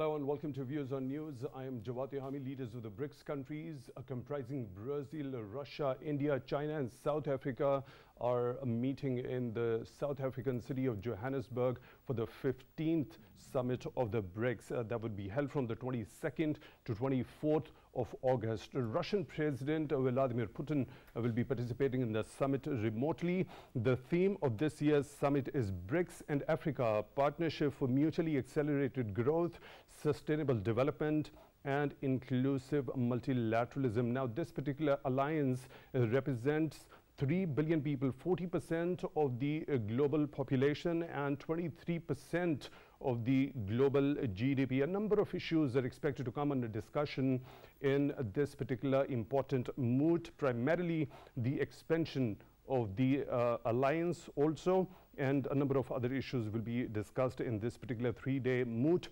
Hello and welcome to Views on News. I am Jawad, Tehami. Leaders of the BRICS countries comprising Brazil, Russia, India, China and South Africa are meeting in the South African city of Johannesburg for the 15th summit of the BRICS that would be held from the 22nd to 24th of August. Russian President Vladimir Putin will be participating in the summit remotely. The theme of this year's summit is BRICS and Africa, partnership for mutually accelerated growth, sustainable development and inclusive multilateralism. Now, this particular alliance represents 3 billion people, 40% of the global population and 23% of the global GDP. A number of issues are expected to come under discussion in this particular important moot, primarily the expansion of the alliance also, and a number of other issues will be discussed in this particular 3-day moot.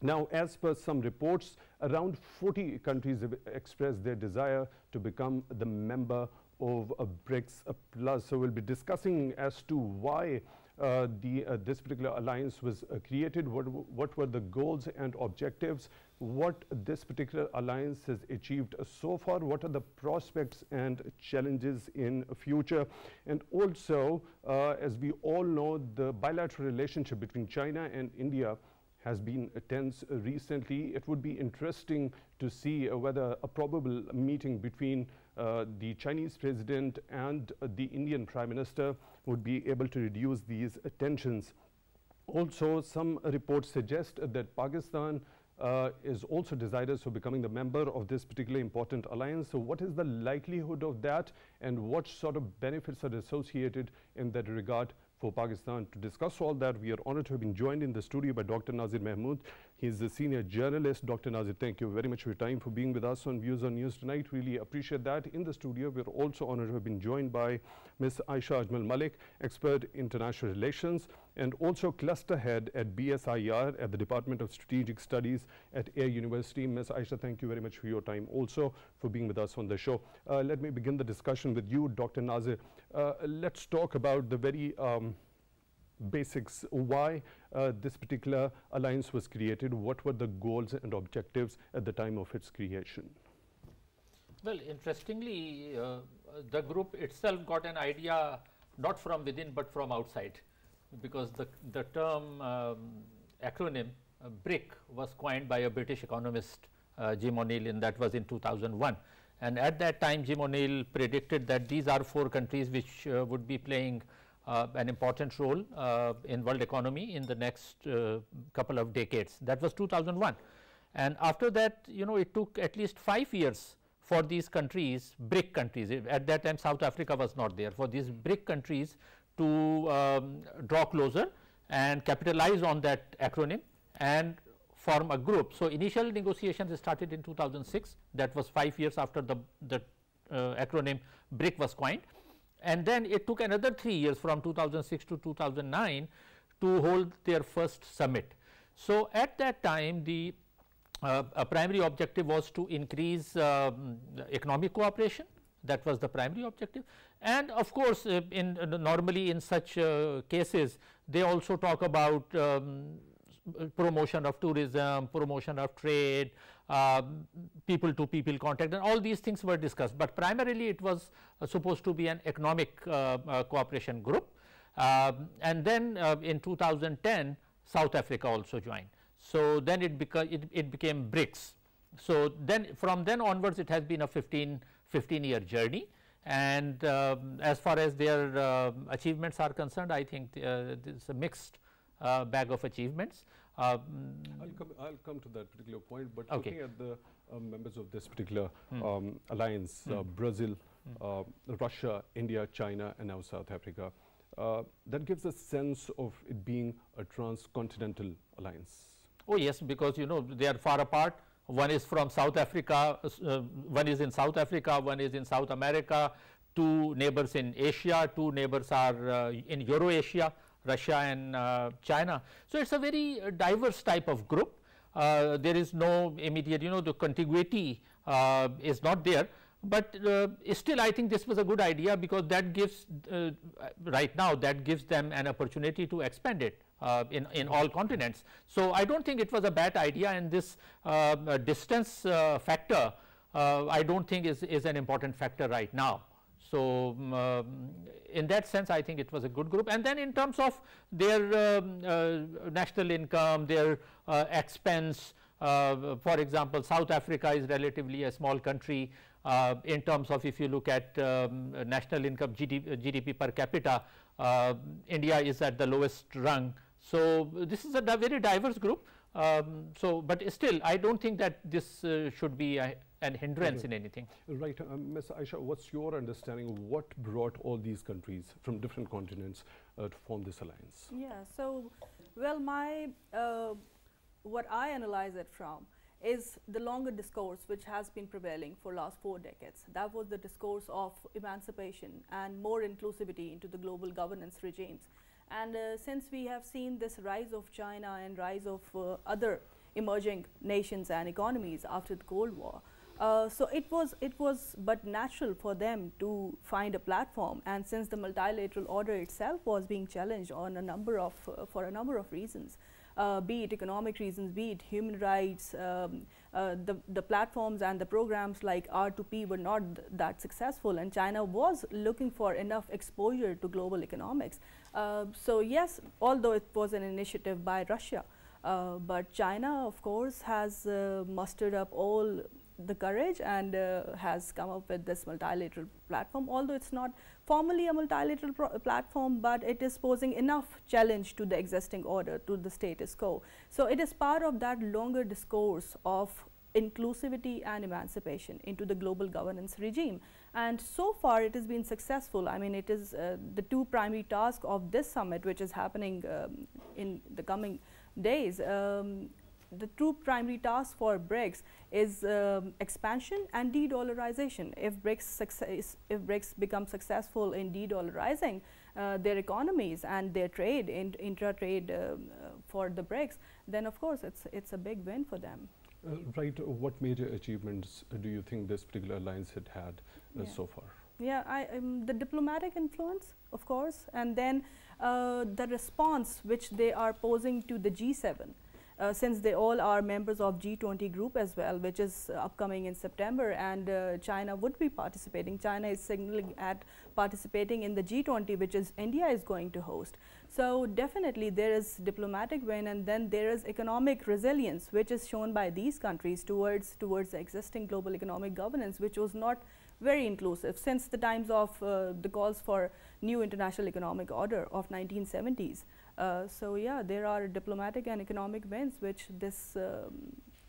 Now, as per some reports, around 40 countries have expressed their desire to become the member of BRICS Plus. So we'll be discussing as to why this particular alliance was created, what were the goals and objectives, what this particular alliance has achieved so far, what are the prospects and challenges in future. And also, as we all know, the bilateral relationship between China and India has been tense recently. It would be interesting to see whether a probable meeting between the Chinese president and the Indian Prime Minister would be able to reduce these tensions. Also, some reports suggest that Pakistan is also desirous of becoming the member of this particularly important alliance. So what is the likelihood of that, and what sort of benefits are associated in that regard for Pakistan? To discuss all that, we are honored to have been joined in the studio by Dr. Naazir Mahmood. He is the senior journalist. Dr. Naazir, thank you very much for your time, for being with us on Views on News tonight. Really appreciate that. In the studio, we are also honored to have been joined by Ms. Ayesha Ajmal Malik, expert in international relations and also cluster head at BSIR at the Department of Strategic Studies at Air University. Ms. Ayesha, thank you very much for your time, also for being with us on the show. Let me begin the discussion with you, Dr. Naazir. Let's talk about the very basics. Why this particular alliance was created? What were the goals and objectives at the time of its creation? Well, interestingly, the group itself got an idea not from within but from outside, because the term acronym BRIC was coined by a British economist, Jim O'Neill, and that was in 2001. And at that time, Jim O'Neill predicted that these are 4 countries which would be playing an important role in world economy in the next couple of decades. That was 2001. And after that, you know, it took at least 5 years for these countries, BRIC countries, at that time South Africa was not there, for these BRIC countries to draw closer and capitalize on that acronym and form a group. So initial negotiations started in 2006. That was 5 years after the acronym BRIC was coined. And then it took another 3 years from 2006 to 2009 to hold their first summit. So at that time, the primary objective was to increase economic cooperation. That was the primary objective. And of course, normally in such cases, they also talk about promotion of tourism, promotion of trade, people to people contact, and all these things were discussed. But primarily it was supposed to be an economic cooperation group. And then in 2010, South Africa also joined. So then it became BRICS. So then from then onwards, it has been a 15-year journey. And as far as their achievements are concerned, I think it's a mixed bag of achievements. I'll come to that particular point, but looking at the members of this particular alliance, Brazil, Russia, India, China and now South Africa, that gives a sense of it being a transcontinental alliance. Oh yes, because you know they are far apart. One is from South Africa, one is in South Africa, one is in South America, 2 neighbors in Asia, 2 neighbors are in Eurasia, Russia and China. So it's a very diverse type of group. There is no immediate, you know, the contiguity is not there. But still, I think this was a good idea, because that gives right now that gives them an opportunity to expand it in all continents. So I don't think it was a bad idea, and this distance factor I don't think is an important factor right now. So in that sense, I think it was a good group. And then in terms of their national income, their expense, for example, South Africa is relatively a small country. In terms of, if you look at national income, GDP per capita, India is at the lowest rung. So this is a very diverse group. But still, I don't think that this should be an hindrance in anything. Right. Ms. Ayesha, what's your understanding? What brought all these countries from different continents to form this alliance? Yeah, so, well, what I analyze it from is the longer discourse which has been prevailing for last 4 decades. That was the discourse of emancipation and more inclusivity into the global governance regimes. And since we have seen this rise of China and rise of other emerging nations and economies after the Cold War, so it was but natural for them to find a platform. And since the multilateral order itself was being challenged on a number of for a number of reasons, be it economic reasons, be it human rights, the platforms and the programs like R2P were not that successful, and China was looking for enough exposure to global economics. So yes, although it was an initiative by Russia, but China of course has mustered up all the courage and has come up with this multilateral platform, although it's not formally a multilateral platform, but it is posing enough challenge to the existing order, to the status quo. So it is part of that longer discourse of inclusivity and emancipation into the global governance regime. And so far it has been successful. I mean, it is the two primary tasks of this summit, which is happening in the coming days. The two primary tasks for BRICS is expansion and de-dollarization. If BRICS become successful in de-dollarizing their economies and their trade, intra-trade for the BRICS, then of course it's a big win for them. Right. What major achievements do you think this particular alliance had so far? Yeah, the diplomatic influence, of course, and then the response which they are posing to the G7. Since they all are members of G20 group as well, which is upcoming in September, and China would be participating. China is signaling at participating in the G20, which is India is going to host. So definitely there is diplomatic win, and then there is economic resilience, which is shown by these countries towards the existing global economic governance, which was not very inclusive since the times of the calls for new international economic order of 1970s. So yeah, there are diplomatic and economic wins which this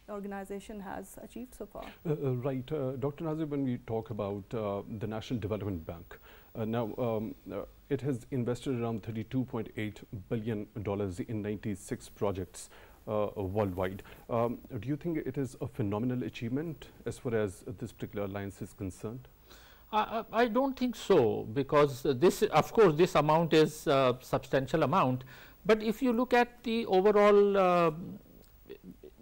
organization has achieved so far. Right. Dr. Naazir, when we talk about the National Development Bank, now it has invested around $32.8 billion in 96 projects worldwide. Do you think it is a phenomenal achievement as far as this particular alliance is concerned? I don't think so, because this, of course, this amount is a substantial amount. But if you look at the overall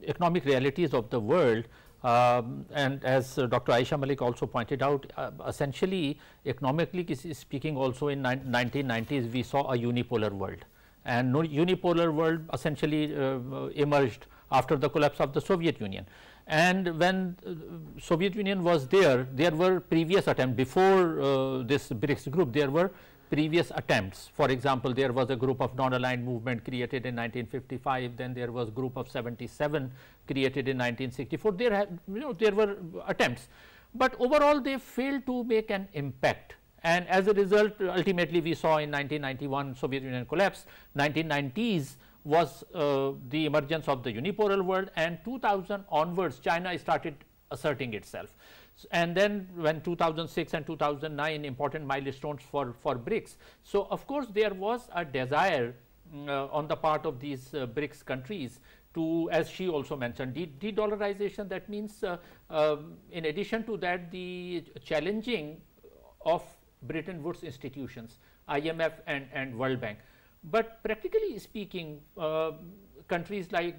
economic realities of the world, and as Dr. Ayesha Malik also pointed out, essentially economically speaking, also in 1990s we saw a unipolar world, and unipolar world essentially emerged after the collapse of the Soviet Union. And when Soviet Union was there were previous attempts before this BRICS group. There were previous attempts. For example, there was a group of non-aligned movement created in 1955. Then there was group of 77 created in 1964. There were attempts, but overall they failed to make an impact. And as a result, ultimately we saw in 1991 Soviet Union collapse. 1990s was the emergence of the unipolar world, and 2000 onwards China started asserting itself. And then when 2006 and 2009 important milestones for BRICS. So of course there was a desire on the part of these BRICS countries to, as she also mentioned, de-dollarization. That means in addition to that, the challenging of Bretton Woods institutions, IMF and World Bank. But practically speaking, countries like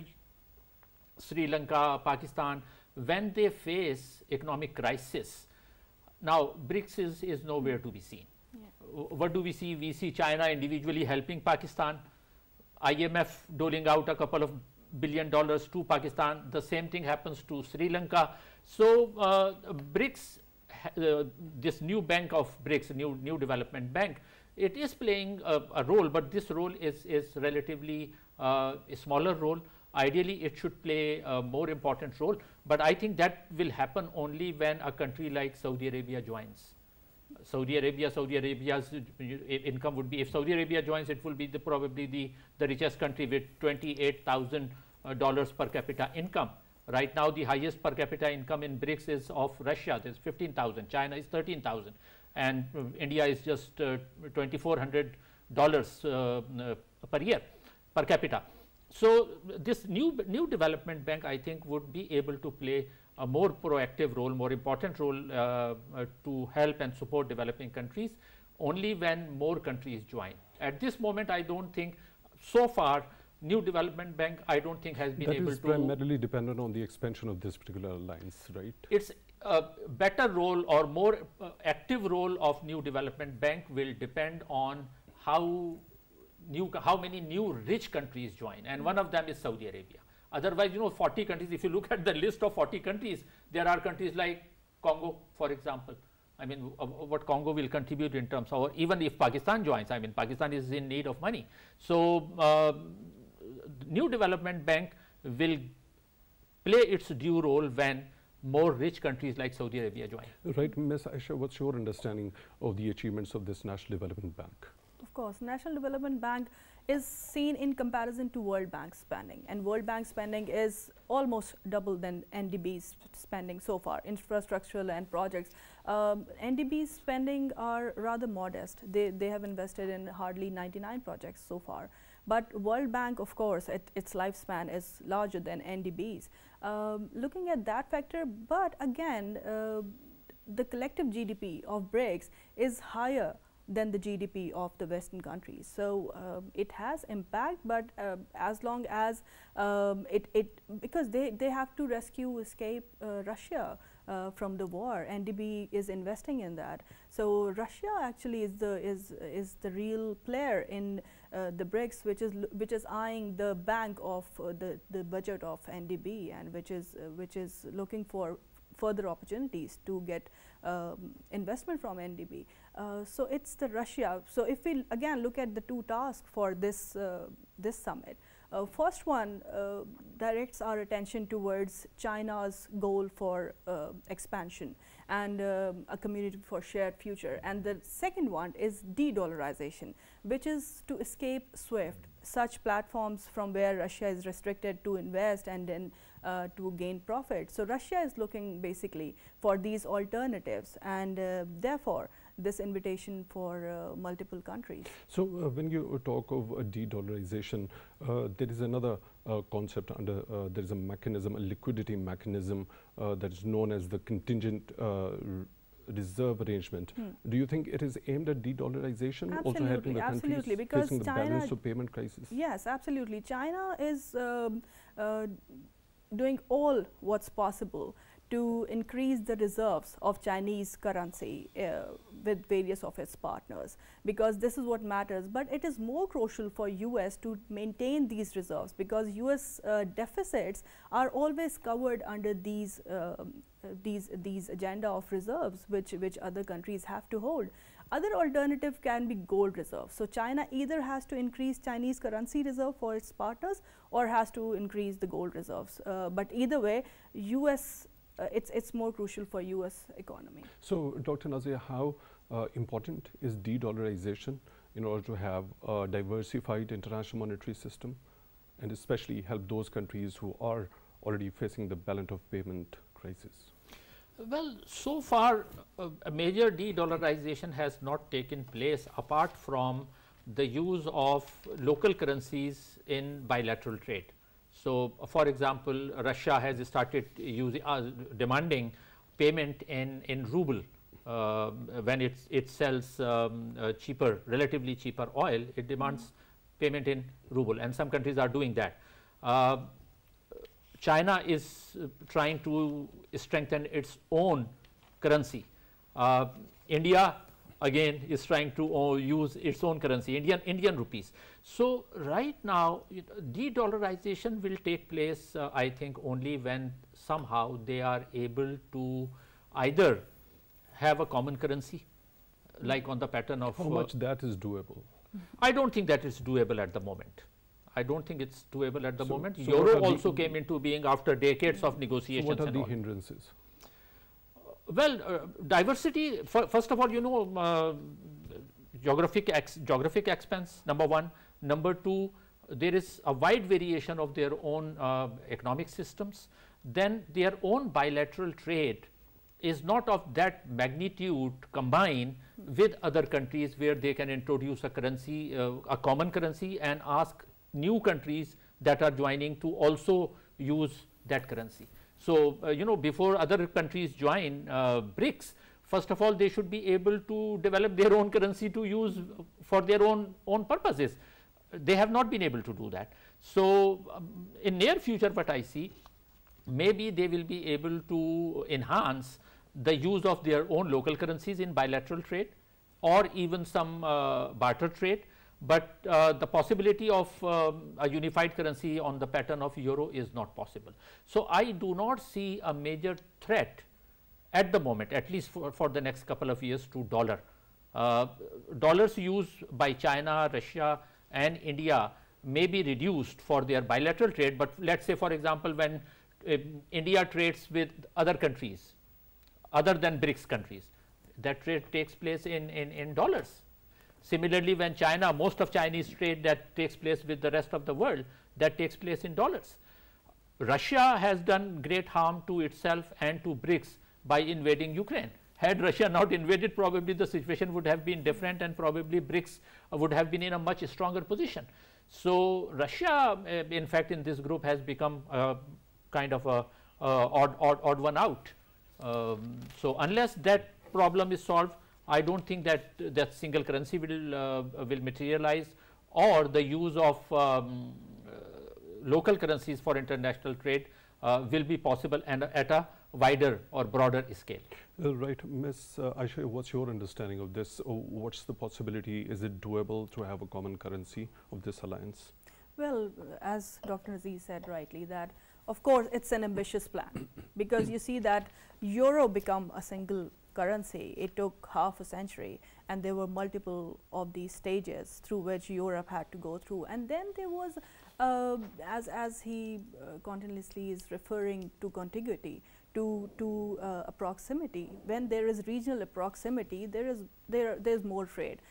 Sri Lanka, Pakistan, when they face economic crisis, now BRICS is nowhere to be seen. Yeah. What do we see? We see China individually helping Pakistan. IMF doling out a couple of $1 billion to Pakistan. The same thing happens to Sri Lanka. So BRICS, this new bank of BRICS, new development bank, it is playing a role, but this role is relatively a smaller role. Ideally, it should play a more important role, but I think that will happen only when a country like Saudi Arabia joins. Saudi Arabia's income would be, if Saudi Arabia joins, it will be probably the richest country with $28,000 per capita income. Right now, the highest per capita income in BRICS is of Russia. There's 15,000. China is 13,000, and India is just $2,400 per year per capita. So this new development bank, I think, would be able to play a more proactive role, more important role to help and support developing countries only when more countries join. At this moment, I don't think, so far, new development bank, I don't think has been able to. That is primarily dependent on the expansion of this particular alliance, right? It's a better role or more active role of new development bank will depend on how many new rich countries join, and one of them is Saudi Arabia. Otherwise, 40 countries, if you look at the list of 40 countries, there are countries like Congo, for example. I mean, what Congo will contribute in terms of, or even if Pakistan joins, I mean, Pakistan is in need of money. So, new development bank will play its due role when more rich countries like Saudi Arabia join. Right, Ms. Ayesha, what's your understanding of the achievements of this National Development Bank? Of course, National Development Bank is seen in comparison to World Bank spending, and World Bank spending is almost double than NDB's spending so far, infrastructural and projects. NDB's spending are rather modest. They have invested in hardly 99 projects so far. But World Bank, of course, its lifespan is larger than NDB's. Looking at that factor, but again, the collective GDP of BRICS is higher than the GDP of the Western countries. So it has impact, but as long as because they have to escape Russia from the war. NDB is investing in that. So Russia actually is the real player in the BRICS, which is eyeing the bank of the budget of NDB, and which is looking for further opportunities to get investment from NDB. So it's the Russia. So if we again look at the two tasks for this this summit, first one directs our attention towards China's goal for expansion and a community for shared future, and the second one is de-dollarization, which is to escape SWIFT, such platforms from where Russia is restricted to invest and then to gain profit. So Russia is looking basically for these alternatives, and therefore this invitation for multiple countries. So when you talk of de-dollarization, there is another concept under, there is a mechanism, a liquidity mechanism that is known as the contingent reserve arrangement. Do you think it is aimed at de-dollarization, also helping the countries facing the balance of payment crisis? Yes, absolutely. China is doing all what's possible to increase the reserves of Chinese currency with various of its partners, because this is what matters. But it is more crucial for US to maintain these reserves, because US deficits are always covered under these agenda of reserves which other countries have to hold. Other alternative can be gold reserves. So China either has to increase Chinese currency reserve for its partners or has to increase the gold reserves. But either way, US it's more crucial for US economy. So Dr. Naazir, how important is de-dollarization in order to have a diversified international monetary system, and especially help those countries who are already facing the balance of payment crisis? Well, so far a major de-dollarization has not taken place apart from the use of local currencies in bilateral trade. So, for example, Russia has started using demanding payment in ruble when it sells relatively cheaper oil. It demands payment in ruble, and some countries are doing that. China is trying to strengthen its own currency. India again is trying to use its own currency, Indian rupees. So right now, de-dollarization will take place, I think, only when somehow they are able to either have a common currency, like on the pattern of how much that is doable. I don't think that is doable at the moment. I don't think it's doable at the moment. So Euro also came into being after decades of negotiations. So what are and the all. hindrances? Well, diversity, first of all, you know, geographic expense, number one. Number two, there is a wide variation of their own economic systems. Then their own bilateral trade is not of that magnitude combined with other countries where they can introduce a currency, a common currency, and ask new countries that are joining to also use that currency. So, you know, before other countries join BRICS, first of all, they should be able to develop their own currency to use for their own purposes. They have not been able to do that. So, in near future, what I see, maybe they will be able to enhance the use of their own local currencies in bilateral trade or even some barter trade, but the possibility of a unified currency on the pattern of euro is not possible. So, I do not see a major threat at the moment, at least for the next couple of years, to dollar. Dollars used by China, Russia and India may be reduced for their bilateral trade, but let us say, for example, when India trades with other countries other than BRICS countries, that trade takes place in dollars. Similarly, when China, most of Chinese trade that takes place with the rest of the world, that takes place in dollars. Russia has done great harm to itself and to BRICS by invading Ukraine. Had Russia not invaded, probably the situation would have been different and probably BRICS would have been in a much stronger position. So, Russia in fact in this group has become kind of a odd one out. So, unless that problem is solved, I do not think that that single currency will materialize, or the use of local currencies for international trade will be possible and at a wider or broader scale. Right, Ms. Ayesha, what's your understanding of this? What's the possibility? Is it doable to have a common currency of this alliance? Well, as Dr. Naazir said rightly, that of course it's an ambitious plan because you see that euro become a single currency. It took half a century, and there were multiple of these stages through which Europe had to go through. And then there was, as he continuously is referring to contiguity, to a proximity. When there is regional proximity, there's more trade.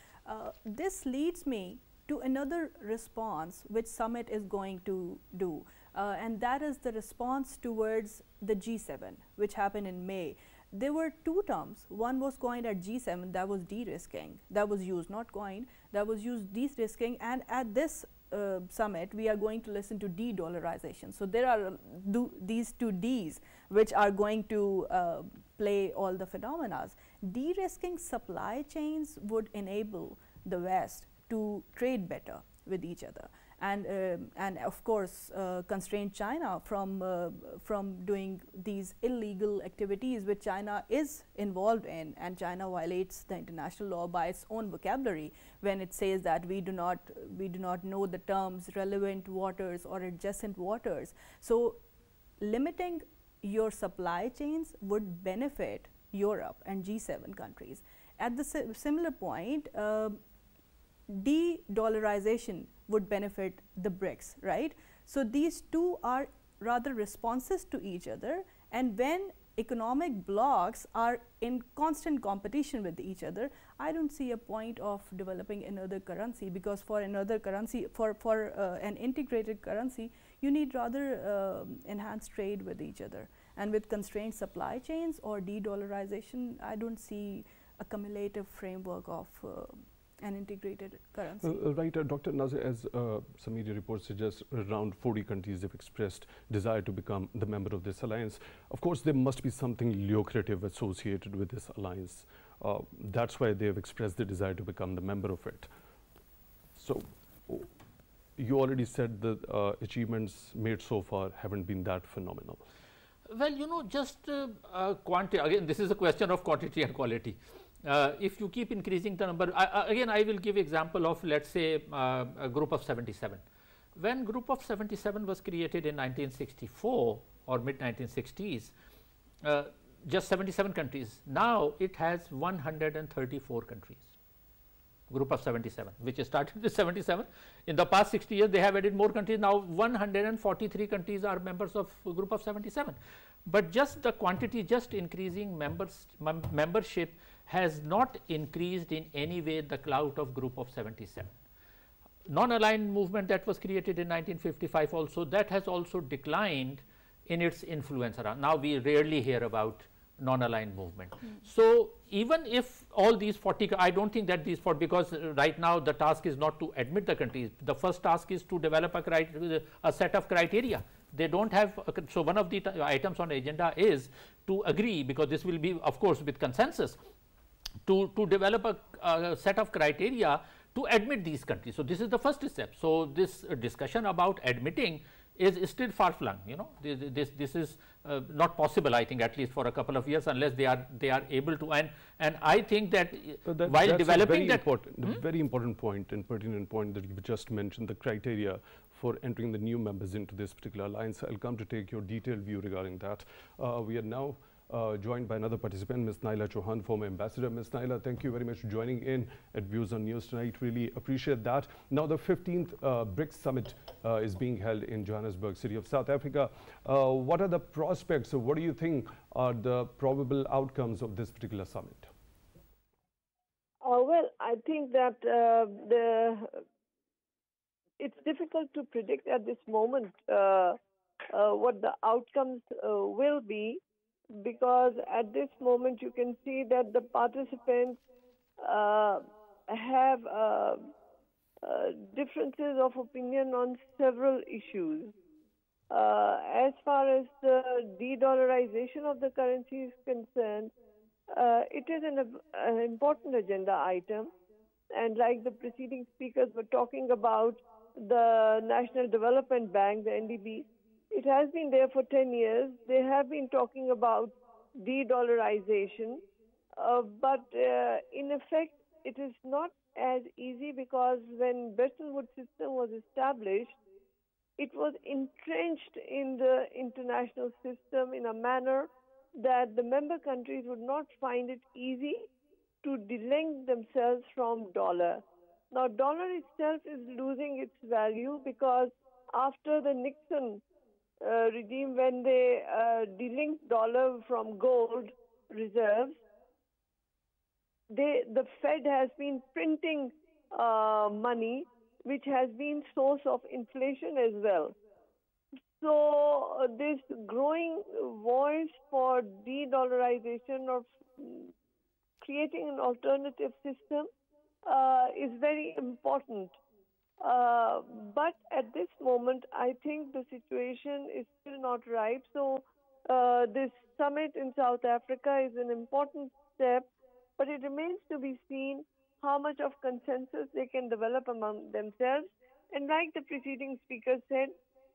This leads me to another response which summit is going to do, and that is the response towards the G7, which happened in May. There were two terms. One was coined at G7, that was de-risking, that was used, not coined, that was used de-risking, and at this summit we are going to listen to de-dollarization. So, there are these two Ds which are going to play all the phenomena. De-risking supply chains would enable the West to trade better with each other, and of course constrain China from doing these illegal activities which China is involved in, and China violates the international law by its own vocabulary when it says that we do not know the terms relevant waters or adjacent waters. So, limiting your supply chains would benefit Europe and G7 countries. At the similar point, de-dollarization would benefit the BRICS, right? So, these two are rather responses to each other, and when economic blocks are in constant competition with each other, I do not see a point of developing another currency, because for another currency, for an integrated currency, you need rather enhanced trade with each other. And with constrained supply chains or de-dollarization, I do not see a cumulative framework of an integrated currency. Right, Dr. Naazir, as some media reports suggest, around 40 countries have expressed desire to become the member of this alliance. Of course, there must be something lucrative associated with this alliance. That's why they have expressed the desire to become the member of it. So, you already said the achievements made so far haven't been that phenomenal. Well, you know, just quantity, again this is a question of quantity and quality. if you keep increasing the number, again I will give example of, let's say, a group of 77. When group of 77 was created in 1964 or mid 1960s, just 77 countries. Now it has 134 countries. Group of 77, which started with 77. In the past 60 years, they have added more countries. Now 143 countries are members of group of 77. But just the quantity, just increasing membership has not increased in any way the clout of group of 77. Non-aligned movement that was created in 1955 also, that has also declined in its influence around. Now we rarely hear about non-aligned movement. So even if all these 40, I don't think that these 40, because right now the task is not to admit the countries. The first task is to develop a set of criteria. They don't have, so one of the items on the agenda is to agree, because this will be of course with consensus, to develop a set of criteria to admit these countries. So this is the first step. So this discussion about admitting is still far flung. You know, this is not possible, I think, at least for a couple of years, unless they are able to. And I think that while developing that, very important point and pertinent point that you just mentioned, the criteria for entering the new members into this particular alliance. I'll come to take your detailed view regarding that. We are now joined by another participant, Ms. Naila Chauhan, former ambassador. Ms. Naila, thank you very much for joining in at Views on News tonight. Really appreciate that. Now, the 15th BRICS summit is being held in Johannesburg, city of South Africa. What are the prospects, or what do you think are the probable outcomes of this particular summit? Well, I think that it's difficult to predict at this moment what the outcomes will be, because at this moment you can see that the participants have differences of opinion on several issues. As far as the de-dollarization of the currency is concerned, it is an important agenda item, and like the preceding speakers were talking about, the National Development Bank, the NDB, it has been there for 10 years. They have been talking about de-dollarization, but in effect, it is not as easy, because when Bretton Woods system was established, it was entrenched in the international system in a manner that the member countries would not find it easy to delink themselves from dollar. Now, dollar itself is losing its value, because after the Nixon regime, when they delinked dollar from gold reserves, the Fed has been printing money, which has been source of inflation as well. So this growing voice for de-dollarization, or creating an alternative system, is very important. But at this moment, I think the situation is still not ripe. So this summit in South Africa is an important step, but it remains to be seen how much of consensus they can develop among themselves. And like the preceding speaker said,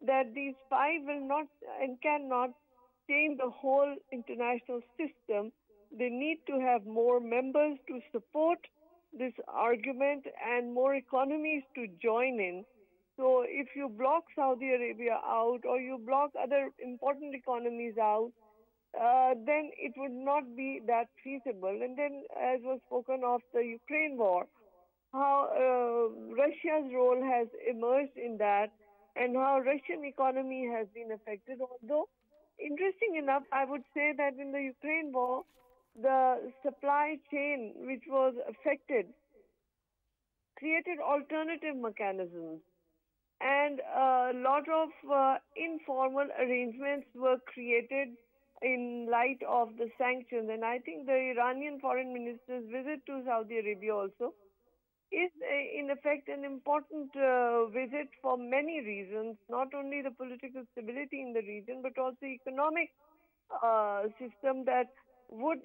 that these five will not and cannot change the whole international system. They need to have more members to support this argument and more economies to join in. So if you block Saudi Arabia out, or you block other important economies out, then it would not be that feasible. And then, as was spoken of the Ukraine war, how Russia's role has emerged in that, and how Russian economy has been affected. Although, interesting enough, I would say that in the Ukraine war, the supply chain which was affected created alternative mechanisms, and a lot of informal arrangements were created in light of the sanctions. And I think the Iranian foreign minister's visit to Saudi Arabia also is in effect an important visit for many reasons, not only the political stability in the region, but also economic system, that would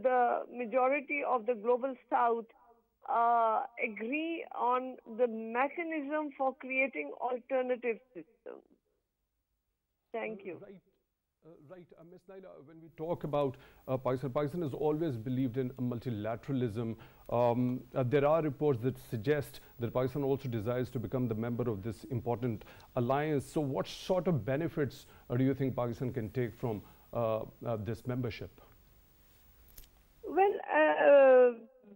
the majority of the global south agree on the mechanism for creating alternative systems. Thank you. Right. Right, Ms. Naila, when we talk about Pakistan has always believed in multilateralism. There are reports that suggest that Pakistan also desires to become the member of this important alliance. So what sort of benefits do you think Pakistan can take from this membership? Well,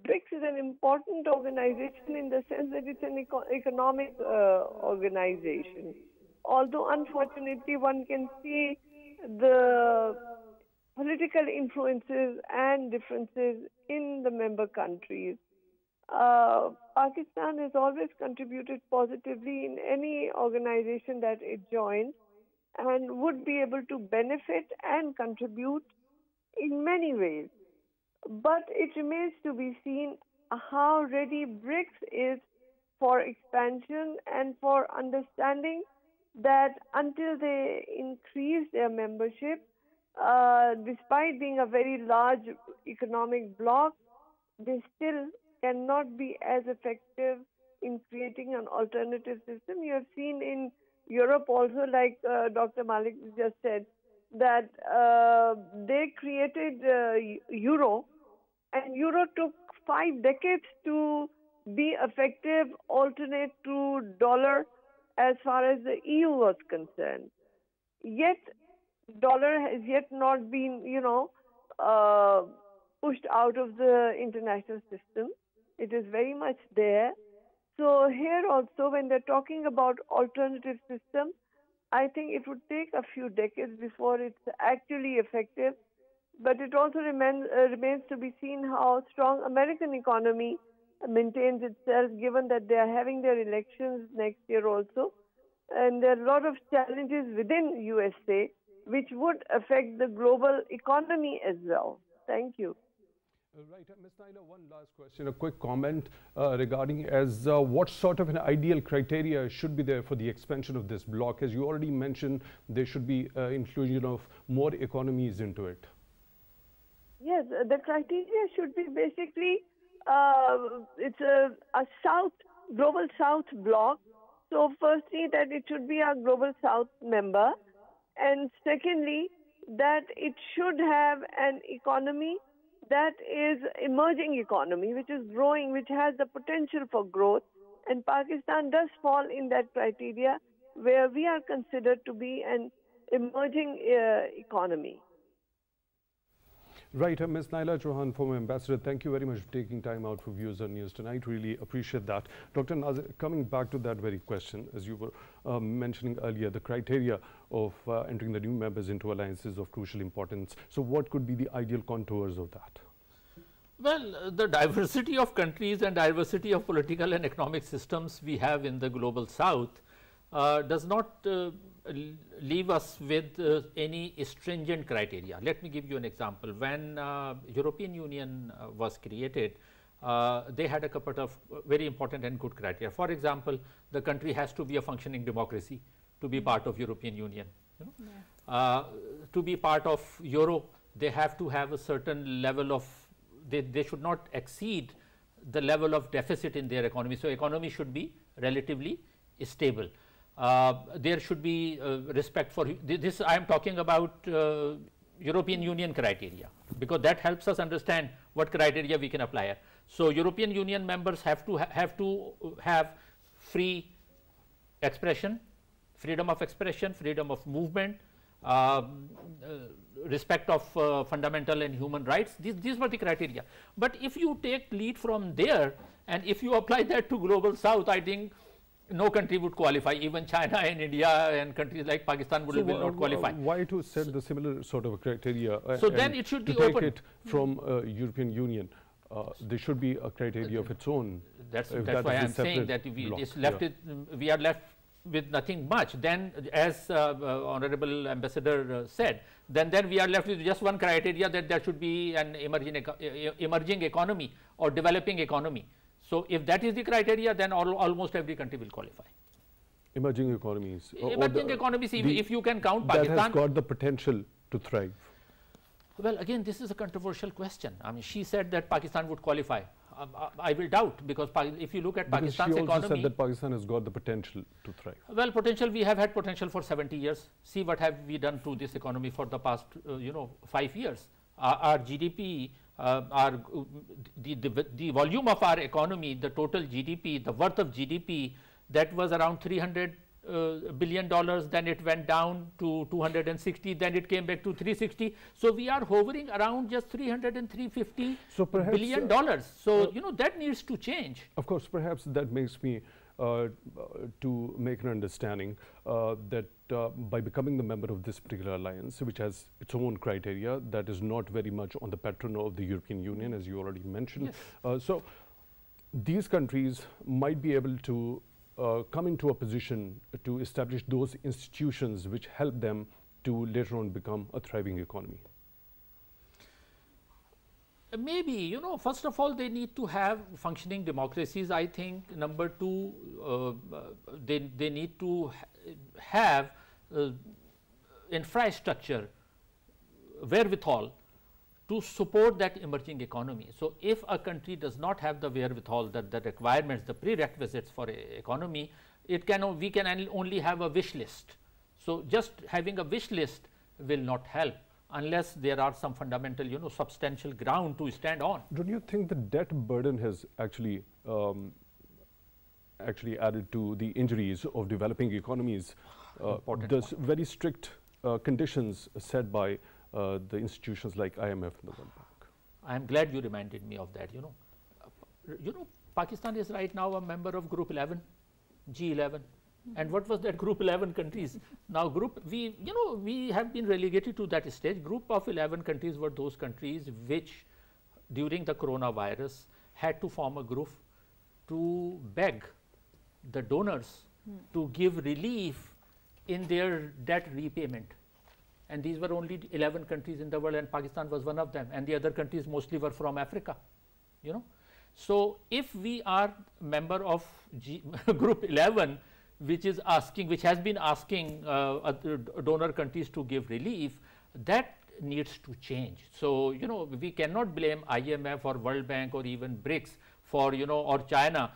BRICS is an important organization in the sense that it's an economic organization. Although, unfortunately, one can see the political influences and differences in the member countries. Pakistan has always contributed positively in any organization that it joins and would be able to benefit and contribute in many ways. But it remains to be seen how ready BRICS is for expansion and for understanding that until they increase their membership, despite being a very large economic bloc, they still cannot be as effective in creating an alternative system. You have seen in Europe also, like Dr. Malik just said, that they created Euro, and Euro took 5 decades to be effective alternate to dollar as far as the EU was concerned. Yet, dollar has yet not been, pushed out of the international system. It is very much there. So here also, when they're talking about alternative system, I think it would take a few decades before it's actually effective. But it also remains to be seen how strong American economy maintains itself, given that they are having their elections next year also. And there are a lot of challenges within USA which would affect the global economy as well. Thank you. Right, Ms. Naila, one last question, a quick comment regarding what sort of an ideal criteria should be there for the expansion of this bloc? As you already mentioned, there should be inclusion of more economies into it. Yes, the criteria should be basically, it's a global South bloc. So firstly, that it should be a global South member. And secondly, that it should have an economy that is emerging economy, which is growing, which has the potential for growth. And Pakistan does fall in that criteria where we are considered to be an emerging economy. Right, Ms. Naila Chauhan, former ambassador, thank you very much for taking time out for Views on News tonight. Really appreciate that. Dr. Naazir, coming back to that very question, as you were mentioning earlier, the criteria of entering the new members into alliances of crucial importance. So what could be the ideal contours of that? Well, the diversity of countries and diversity of political and economic systems we have in the global South does not leave us with any stringent criteria. Let me give you an example. When European Union was created, they had a couple of very important and good criteria. For example, the country has to be a functioning democracy to be part of European Union. To be part of Euro, they have to have a certain level of, they should not exceed the level of deficit in their economy. So economy should be relatively stable. There should be respect for this. I am talking about European Union criteria, because that helps us understand what criteria we can apply. So European Union members have to have free expression, freedom of expression, freedom of movement, respect of fundamental and human rights. These were the criteria. But if you take lead from there and if you apply that to global South, I think no country would qualify. Even China and India and countries like Pakistan will not qualify. Why to set the similar sort of criteria? So then it should be open. To take it from European Union, there should be a criteria of its own. That's why I am saying that we are left with nothing much. Then, as Honorable Ambassador said, then we are left with just one criteria, that there should be an emerging economy or developing economy. So if that is the criteria, then almost every country will qualify. Emerging economies. Emerging economies, if you can count Pakistan. That has got the potential to thrive. Well, again, this is a controversial question. I mean, she said that Pakistan would qualify. I will doubt, because if you look at because Pakistan's she also economy. said that Pakistan has got the potential to thrive. Well, potential, we have had potential for 70 years. See what have we done to this economy for the past, 5 years. Our GDP, the volume of our economy, the total GDP, the worth of GDP, that was around $300 billion, then it went down to 260, then it came back to 360. So we are hovering around just 300 and 350 billion dollars. So that needs to change. Of course, perhaps that makes me to make an understanding that by becoming the member of this particular alliance, which has its own criteria, that is not very much on the pattern of the European Union, as you already mentioned. Yes. So these countries might be able to come into a position to establish those institutions which help them to later on become a thriving economy. Maybe, first of all, they need to have functioning democracies, I think. Number two, they need to have infrastructure, wherewithal to support that emerging economy. So if a country does not have the wherewithal, the requirements, the prerequisites for economy, we can only have a wish list. So just having a wish list will not help unless there are some fundamental, substantial ground to stand on. Don't you think the debt burden has actually added to the injuries of developing economies? There's very strict conditions set by the institutions like IMF and the World Bank. I am glad you reminded me of that. Pakistan is right now a member of Group 11, G11. And what was that Group 11 countries? Now we have been relegated to that stage. Group of 11 countries were those countries which during the coronavirus had to form a group to beg the donors to give relief in their debt repayment. And these were only 11 countries in the world, and Pakistan was one of them, and the other countries mostly were from Africa. So if we are member of Group 11, which has been asking donor countries to give relief, that needs to change. So we cannot blame IMF or World Bank or even BRICS for or China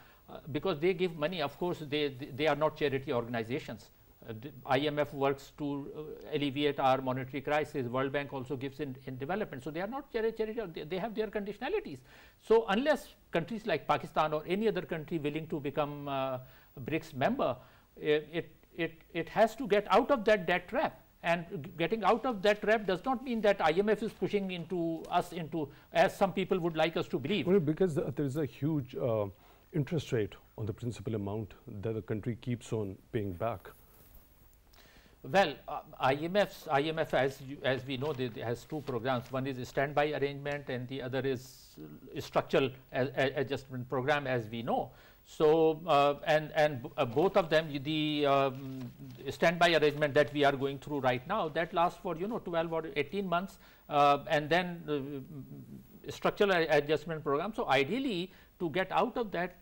because they give money. Of course, they are not charity organizations. The IMF works to alleviate our monetary crisis. World Bank also gives in development. So they are not charity. They have their conditionalities. So unless countries like Pakistan or any other country willing to become BRICS member, it has to get out of that debt trap. And getting out of that trap does not mean that IMF is pushing us into, as some people would like us to believe. Well, because there is a huge interest rate on the principal amount that the country keeps on paying back. Well, IMF, as we know, has two programs. One is a standby arrangement, and the other is a structural adjustment program, as we know. So, both of them, the standby arrangement that we are going through right now, that lasts for 12 or 18 months, and then structural adjustment program. So, ideally, to get out of that,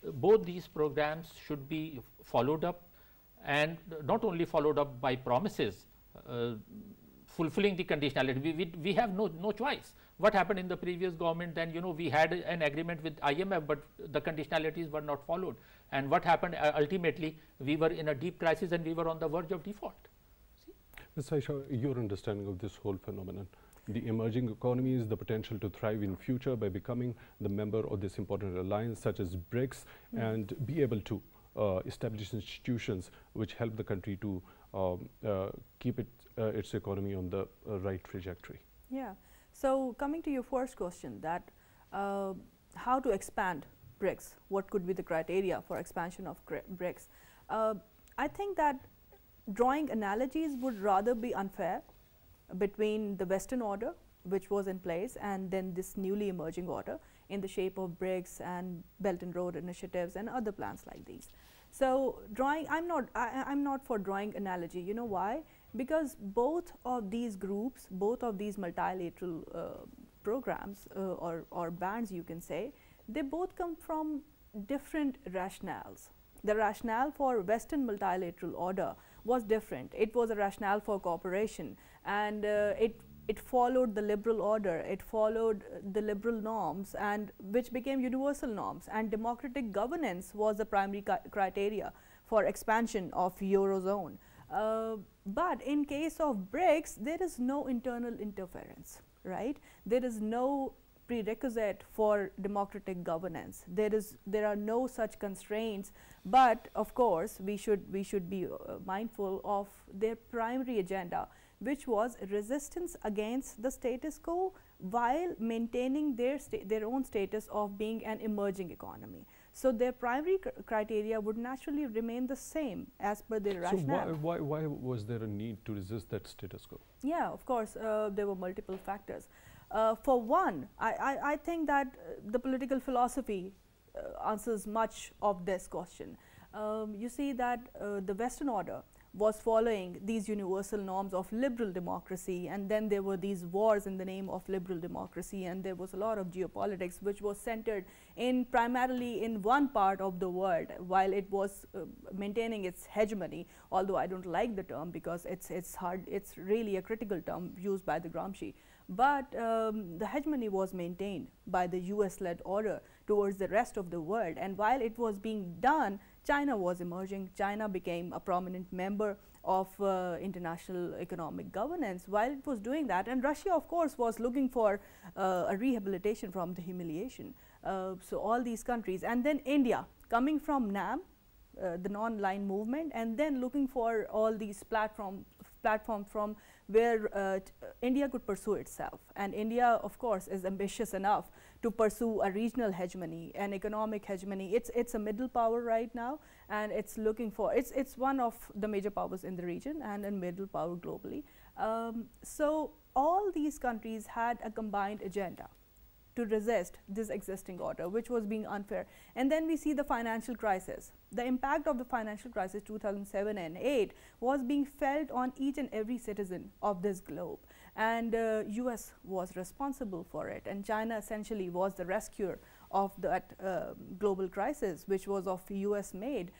both these programs should be followed up. And not only followed up by promises, fulfilling the conditionality. We have no choice. What happened in the previous government? Then we had an agreement with IMF, but the conditionalities were not followed. And what happened ultimately? We were in a deep crisis, and we were on the verge of default. Ms. Ayesha, your understanding of this whole phenomenon, the emerging economies, the potential to thrive in future by becoming the member of this important alliance, such as BRICS, and be able to establish institutions which help the country to keep its economy on the right trajectory. Yeah. So coming to your first question, that how to expand BRICS, what could be the criteria for expansion of BRICS? I think that drawing analogies would rather be unfair between the Western order, which was in place, and then this newly emerging order in the shape of BRICS and Belt and Road initiatives and other plans like these. So I'm not for drawing analogy. You know why? Because both of these groups, both of these multilateral programs or bands, you can say, they both come from different rationales. The rationale for Western multilateral order was different. It was a rationale for cooperation, and it it followed the liberal order, it followed the liberal norms, and which became universal norms, and democratic governance was the primary criteria for expansion of Eurozone. But in case of BRICS, there is no internal interference, right? There is no prerequisite for democratic governance. There are no such constraints, but of course we should be mindful of their primary agenda, which was resistance against the status quo while maintaining their own status of being an emerging economy. So their primary criteria would naturally remain the same as per their rationale. So why was there a need to resist that status quo? Yeah, of course, there were multiple factors. For one, I think that the political philosophy answers much of this question. You see that the Western order was following these universal norms of liberal democracy, and then there were these wars in the name of liberal democracy, and there was a lot of geopolitics which was centered in primarily in one part of the world while it was maintaining its hegemony, although I don't like the term because it's really a critical term used by the Gramsci. But the hegemony was maintained by the US-led order towards the rest of the world, and while it was being done, China was emerging. China became a prominent member of international economic governance while it was doing that, and Russia of course was looking for a rehabilitation from the humiliation. So all these countries, and then India coming from NAM, the non-line movement, and then looking for all these platforms from where India could pursue itself. And India of course is ambitious enough to pursue a regional hegemony, an economic hegemony. It's a middle power right now, and it's looking for, it's one of the major powers in the region and a middle power globally. So all these countries had a combined agenda to resist this existing order, which was being unfair. And then we see the financial crisis. The impact of the financial crisis 2007 and 8 was being felt on each and every citizen of this globe, and US was responsible for it, and China essentially was the rescuer of that global crisis, which was of US made.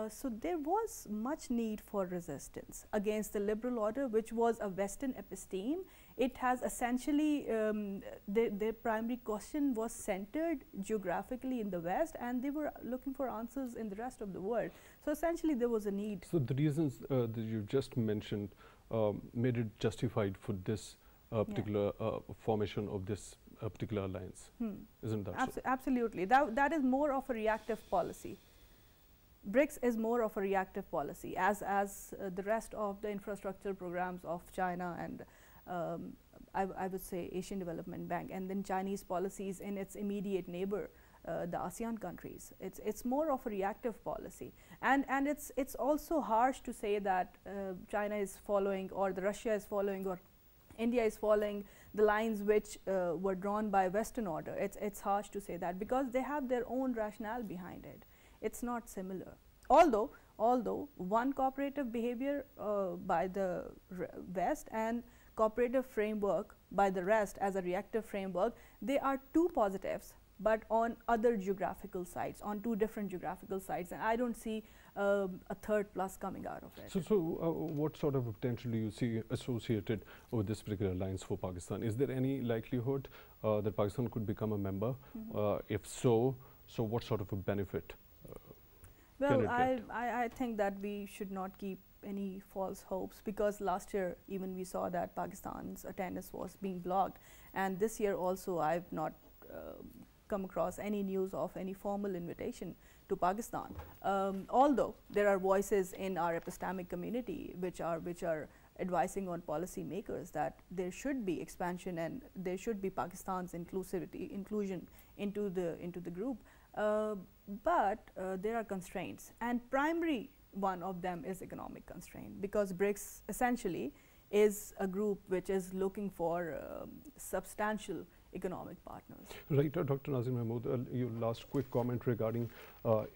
So there was much need for resistance against the liberal order, which was a Western episteme. It has essentially, their primary question was centered geographically in the West, and they were looking for answers in the rest of the world. So essentially there was a need. So the reasons that you just mentioned made it justified for this particular formation of this particular alliance, isn't that so? Absolutely. That is more of a reactive policy. BRICS is more of a reactive policy, as the rest of the infrastructure programs of China and I would say Asian Development Bank, and then Chinese policies in its immediate neighbor, the ASEAN countries. It's more of a reactive policy, and it's also harsh to say that China is following, or the Russia is following, or India is following the lines which were drawn by Western order. It's harsh to say that because they have their own rationale behind it. It's not similar. Although one cooperative behavior by the West and cooperative framework by the rest as a reactive framework, they are two positives, but on other geographical sites, on two different geographical sites, and I don't see a third plus coming out of it. So what sort of potential do you see associated with this particular alliance for Pakistan? Is there any likelihood that Pakistan could become a member? If so what sort of a benefit? Well, I think that we should not keep any false hopes, because last year even we saw that Pakistan's attendance was being blocked, and this year also I've not come across any news of any formal invitation to Pakistan. Although there are voices in our epistemic community which are advising on policy makers that there should be expansion and there should be Pakistan's inclusion into the group. But there are constraints, and primary one of them is economic constraint, because BRICS essentially is a group which is looking for substantial economic partners. Right, Dr. Naazir Mahmood, your last quick comment regarding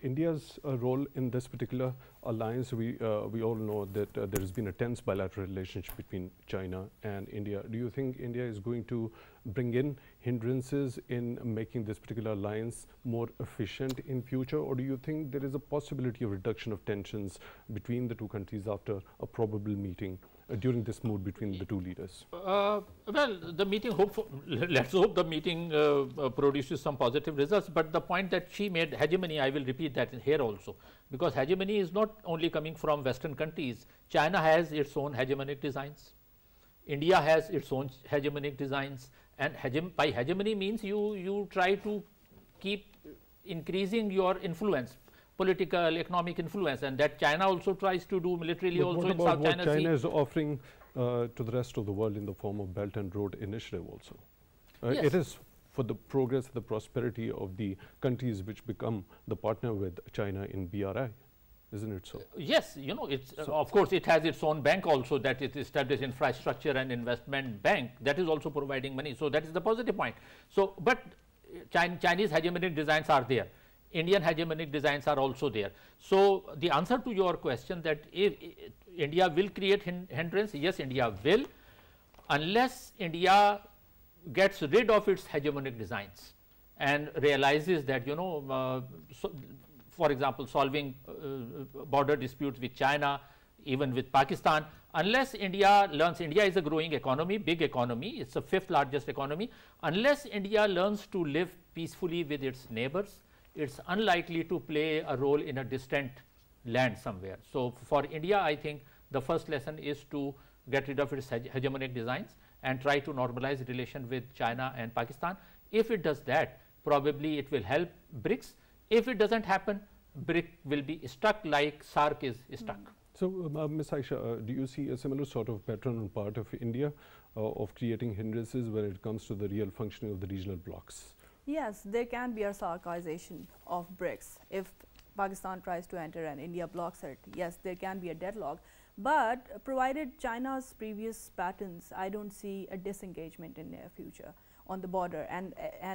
India's role in this particular alliance. We all know that there has been a tense bilateral relationship between China and India. Do you think India is going to bring in hindrances in making this particular alliance more efficient in future, or do you think there is a possibility of reduction of tensions between the two countries after a probable meeting during this mood between the two leaders? Well, the meeting, let's hope the meeting produces some positive results. But the point that she made, hegemony, I will repeat that here also, because hegemony is not only coming from Western countries. China has its own hegemonic designs. India has its own hegemonic designs, and by hegemony means you try to keep increasing your influence, political, economic influence, and that China also tries to do militarily. But also what in about South what China China Sea. is offering to the rest of the world in the form of Belt and Road Initiative also? Yes. It is for the progress, the prosperity of the countries which become the partner with China in BRI, isn't it so? Yes, you know, it's of course it has its own bank also, that it established infrastructure and investment bank, that is also providing money. So that is the positive point. So, but Chinese hegemonic designs are there. Indian hegemonic designs are also there. So the answer to your question that if India will create hindrance, yes, India will, unless India gets rid of its hegemonic designs and realizes that, you know, for example, solving border disputes with China, even with Pakistan, unless India learns, India is a growing economy, big economy, it's the 5th largest economy, unless India learns to live peacefully with its neighbors, it's unlikely to play a role in a distant land somewhere. So for India, I think the first lesson is to get rid of its hegemonic designs and try to normalize relation with China and Pakistan. If it does that, probably it will help BRICS. If it doesn't happen, BRIC will be stuck like SARC is stuck. So, Ms. Ayesha, do you see a similar sort of pattern on part of India of creating hindrances when it comes to the real functioning of the regional blocks? Yes, there can be a SARCization of BRICS. If Pakistan tries to enter and India blocks it, yes, there can be a deadlock. But provided China's previous patterns, I don't see a disengagement in near future on the border. And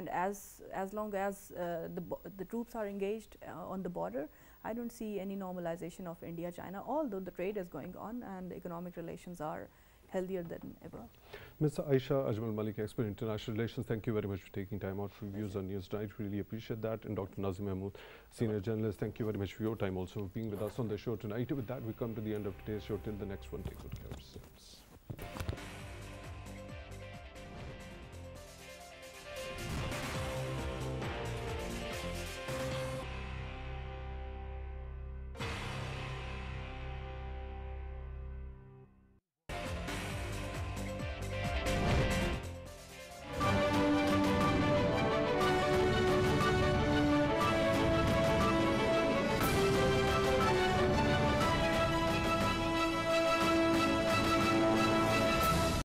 as long as the troops are engaged on the border, I don't see any normalization of India-China, although the trade is going on and economic relations are healthier than ever. Ms. Ayesha, Ajmal, Malik, expert in international relations, thank you very much for taking time out for views on News Tonight. Really appreciate that. And Dr. Naazir Mahmood, senior journalist, thank you very much for your time also for being with us on the show tonight. With that, we come to the end of today's show. Till the next one, take good care of yourselves.